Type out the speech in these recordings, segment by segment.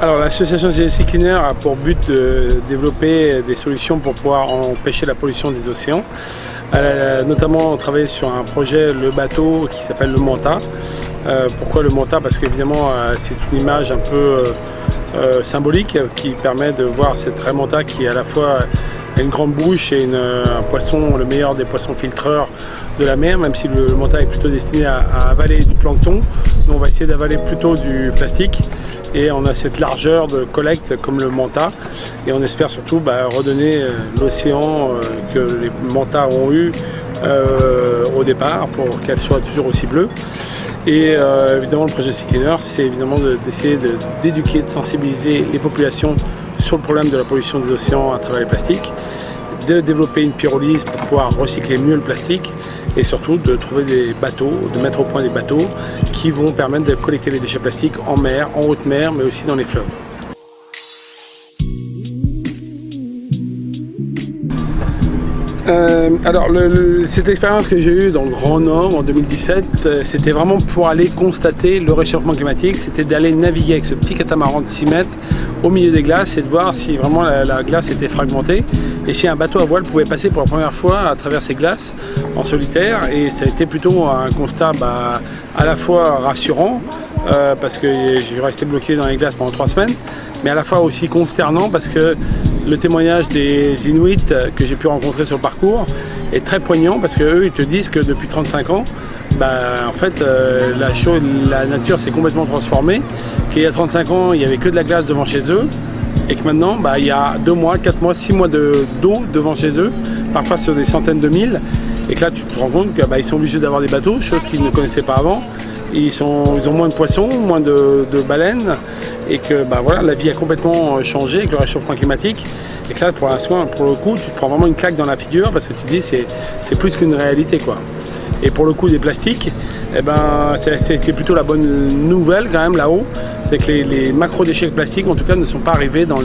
Alors l'association Sea Cleaner a pour but de développer des solutions pour pouvoir empêcher la pollution des océans. Elle a notamment travaillé sur un projet, le bateau, qui s'appelle le Manta. Pourquoi le Manta? Parce qu'évidemment c'est une image un peu symbolique qui permet de voir cette raie manta qui à la fois a une grande bouche et un poisson, le meilleur des poissons filtreurs de la mer, même si le manta est plutôt destiné à avaler du plancton. Nous on va essayer d'avaler plutôt du plastique et on a cette largeur de collecte comme le manta et on espère surtout redonner l'océan que les mantas ont eu au départ pour qu'elle soit toujours aussi bleue. Et évidemment le projet Sea Cleaner, c'est évidemment d'essayer d'éduquer, de sensibiliser les populations sur le problème de la pollution des océans à travers les plastiques, de développer une pyrolyse pour pouvoir recycler mieux le plastique et surtout de trouver des bateaux, de mettre au point des bateaux qui vont permettre de collecter les déchets plastiques en mer, en haute mer, mais aussi dans les fleuves. Alors cette expérience que j'ai eue dans le Grand Nord en 2017, c'était vraiment pour aller constater le réchauffement climatique, c'était d'aller naviguer avec ce petit catamaran de 6 mètres au milieu des glaces et de voir si vraiment la glace était fragmentée et si un bateau à voile pouvait passer pour la première fois à travers ces glaces en solitaire. Et ça a été plutôt un constat à la fois rassurant parce que j'ai resté bloqué dans les glaces pendant 3 semaines, mais à la fois aussi consternant parce que le témoignage des Inuits que j'ai pu rencontrer sur le parcours est très poignant parce qu'eux ils te disent que depuis 35 ans en fait la nature s'est complètement transformée, qu'il y a 35 ans il n'y avait que de la glace devant chez eux et que maintenant il y a 2 mois, 4 mois, 6 mois d'eau devant chez eux, parfois sur des centaines de milles, et que là tu te rends compte qu'ils sont obligés d'avoir des bateaux, chose qu'ils ne connaissaient pas avant. Ils ont moins de poissons, moins de baleines et que voilà, la vie a complètement changé avec le réchauffement climatique et que là pour le coup tu te prends vraiment une claque dans la figure parce que tu te dis c'est plus qu'une réalité quoi. Et pour le coup des plastiques, c'était plutôt la bonne nouvelle quand même là-haut, c'est que les macro-déchets plastiques en tout cas ne sont pas arrivés dans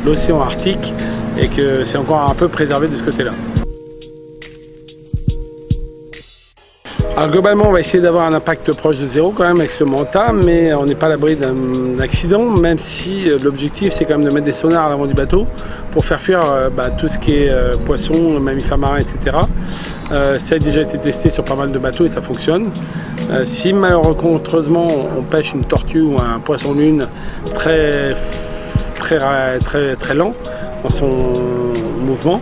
l'océan Arctique et que c'est encore un peu préservé de ce côté-là. Alors globalement on va essayer d'avoir un impact proche de zéro quand même avec ce manta, mais on n'est pas à l'abri d'un accident, même si l'objectif c'est quand même de mettre des sonars à l'avant du bateau pour faire fuir tout ce qui est poissons, mammifères marins, etc. Ça a déjà été testé sur pas mal de bateaux et ça fonctionne. Si malheureusement on pêche une tortue ou un poisson lune très lent dans son mouvement,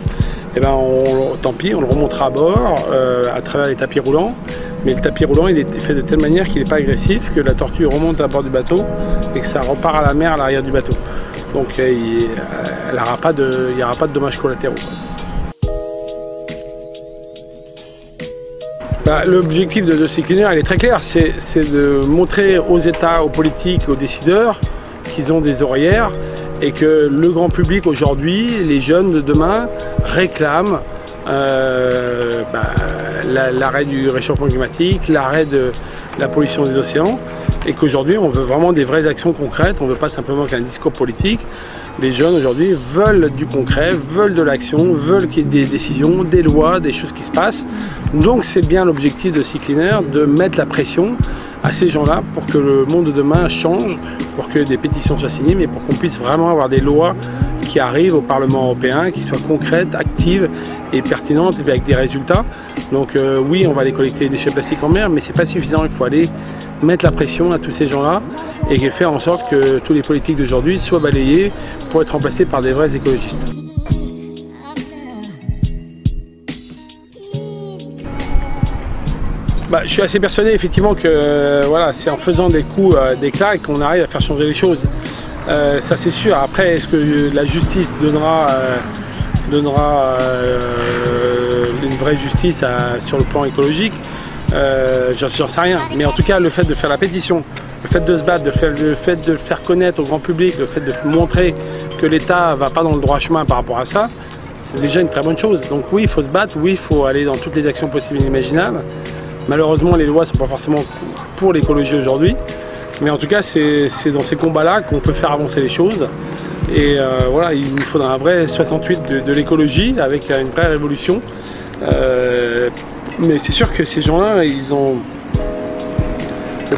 tant pis, on le remontera à bord à travers les tapis roulants. Mais le tapis roulant il est fait de telle manière qu'il n'est pas agressif, que la tortue remonte à bord du bateau et que ça repart à la mer à l'arrière du bateau. Donc il n'y aura pas de dommages collatéraux. L'objectif de Sea Cleaner il est très clair, c'est de montrer aux États, aux politiques, aux décideurs qu'ils ont des oreillères et que le grand public aujourd'hui, les jeunes de demain réclament l'arrêt du réchauffement climatique, l'arrêt de la pollution des océans et qu'aujourd'hui on veut vraiment des vraies actions concrètes, on ne veut pas simplement qu'un discours politique. Les jeunes aujourd'hui veulent du concret, veulent de l'action, veulent qu'il y ait des décisions, des lois, des choses qui se passent. Donc c'est bien l'objectif de Sea Cleaner, de mettre la pression à ces gens-là pour que le monde de demain change, pour que des pétitions soient signées, mais pour qu'on puisse vraiment avoir des lois qui arrivent au Parlement européen, qui soient concrètes, actives et pertinentes et avec des résultats. Donc oui, on va aller collecter les déchets plastiques en mer, mais c'est pas suffisant, il faut aller mettre la pression à tous ces gens-là et faire en sorte que tous les politiques d'aujourd'hui soient balayés pour être remplacés par des vrais écologistes. Je suis assez persuadé effectivement que c'est en faisant des coups d'éclat qu'on arrive à faire changer les choses. Ça c'est sûr. Après, est-ce que la justice donnera une vraie justice sur le plan écologique? J'en sais rien. Mais en tout cas, le fait de faire la pétition, le fait de se battre, le fait de faire connaître au grand public, le fait de montrer que l'État ne va pas dans le droit chemin par rapport à ça, c'est déjà une très bonne chose. Donc oui, il faut se battre, oui, il faut aller dans toutes les actions possibles et inimaginables. Malheureusement, les lois ne sont pas forcément pour l'écologie aujourd'hui. Mais en tout cas, c'est dans ces combats-là qu'on peut faire avancer les choses. Et il nous faudra un vrai 68 de l'écologie avec une vraie révolution. Mais c'est sûr que ces gens-là, le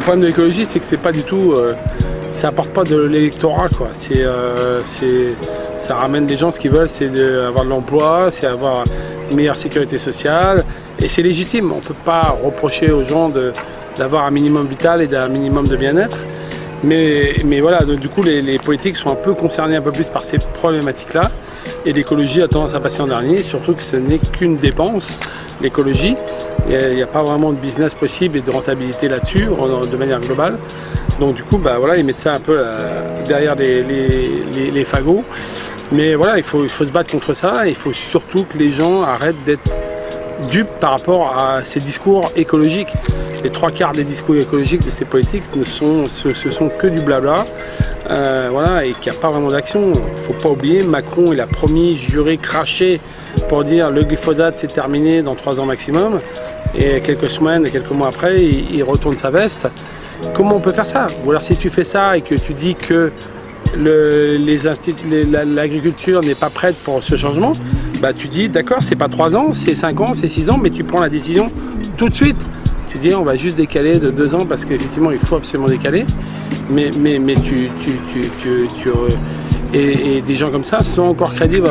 problème de l'écologie, c'est que c'est pas du tout ça apporte pas de l'électorat, quoi. Ça ramène des gens, ce qu'ils veulent, c'est avoir de l'emploi, c'est avoir une meilleure sécurité sociale, et c'est légitime. On ne peut pas reprocher aux gens d'avoir un minimum vital et un minimum de bien-être. Mais voilà, du coup, les politiques sont un peu concernés un peu plus par ces problématiques-là, et l'écologie a tendance à passer en dernier, surtout que ce n'est qu'une dépense, l'écologie. Il n'y a pas vraiment de business possible et de rentabilité là-dessus, de manière globale. Donc du coup, bah, voilà, ils mettent ça un peu derrière les fagots. Mais voilà, il faut se battre contre ça. Il faut surtout que les gens arrêtent d'être dupes par rapport à ces discours écologiques. Les 3/4 des discours écologiques de ces politiques ce sont que du blabla. Voilà, et qu'il n'y a pas vraiment d'action. Il ne faut pas oublier, Macron, il a promis, juré, craché pour dire le glyphosate c'est terminé dans 3 ans maximum. Et quelques semaines et quelques mois après, il retourne sa veste. Comment on peut faire ça? Ou alors si tu fais ça et que tu dis que l'agriculture n'est pas prête pour ce changement, bah tu dis d'accord, c'est pas 3 ans, c'est 5 ans, c'est 6 ans, mais tu prends la décision tout de suite. Tu dis on va juste décaler de 2 ans parce qu'effectivement il faut absolument décaler. Mais et des gens comme ça sont encore crédibles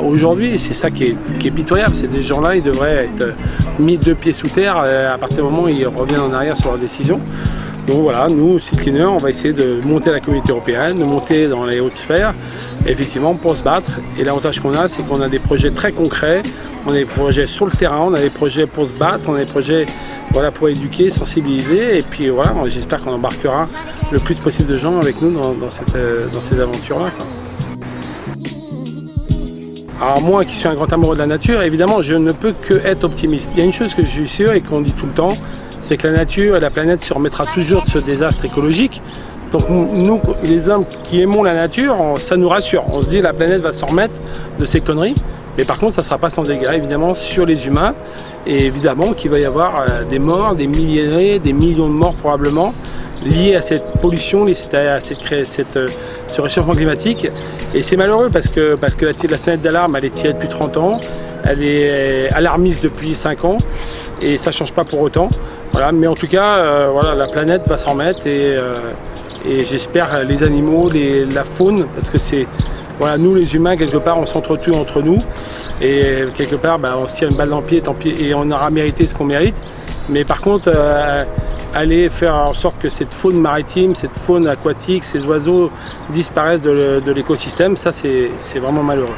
aujourd'hui. C'est ça qui est pitoyable. C'est des gens-là, ils devraient être mis 2 pieds sous terre à partir du moment où ils reviennent en arrière sur leurs décisions. Donc voilà, nous, Seedcleaner, on va essayer de monter la communauté européenne, de monter dans les hautes sphères, effectivement, pour se battre. Et l'avantage qu'on a, c'est qu'on a des projets très concrets, on a des projets sur le terrain, on a des projets pour se battre, on a des projets voilà, pour éduquer, sensibiliser. Et puis voilà, j'espère qu'on embarquera le plus possible de gens avec nous dans ces aventures-là. Alors moi qui suis un grand amoureux de la nature, évidemment, je ne peux que être optimiste. Il y a une chose que je suis sûr et qu'on dit tout le temps, c'est que la nature et la planète se remettra toujours de ce désastre écologique. Donc nous, les hommes qui aimons la nature, ça nous rassure. On se dit la planète va s'en remettre de ces conneries. Mais par contre, ça ne sera pas sans dégâts, évidemment, sur les humains. Et évidemment qu'il va y avoir des morts, des milliers, des millions de morts probablement, liés à cette pollution, liés à ce réchauffement climatique. Et c'est malheureux parce que la sonnette d'alarme, elle est tirée depuis 30 ans. Elle est alarmiste depuis 5 ans et ça ne change pas pour autant. Voilà, mais en tout cas, voilà, la planète va s'en remettre et j'espère les animaux, la faune, parce que c'est voilà, nous les humains, quelque part, on s'entretue entre nous et quelque part, bah, on se tire une balle dans le pied, tant pis, et on aura mérité ce qu'on mérite. Mais par contre, aller faire en sorte que cette faune maritime, cette faune aquatique, ces oiseaux disparaissent de l'écosystème, ça c'est vraiment malheureux.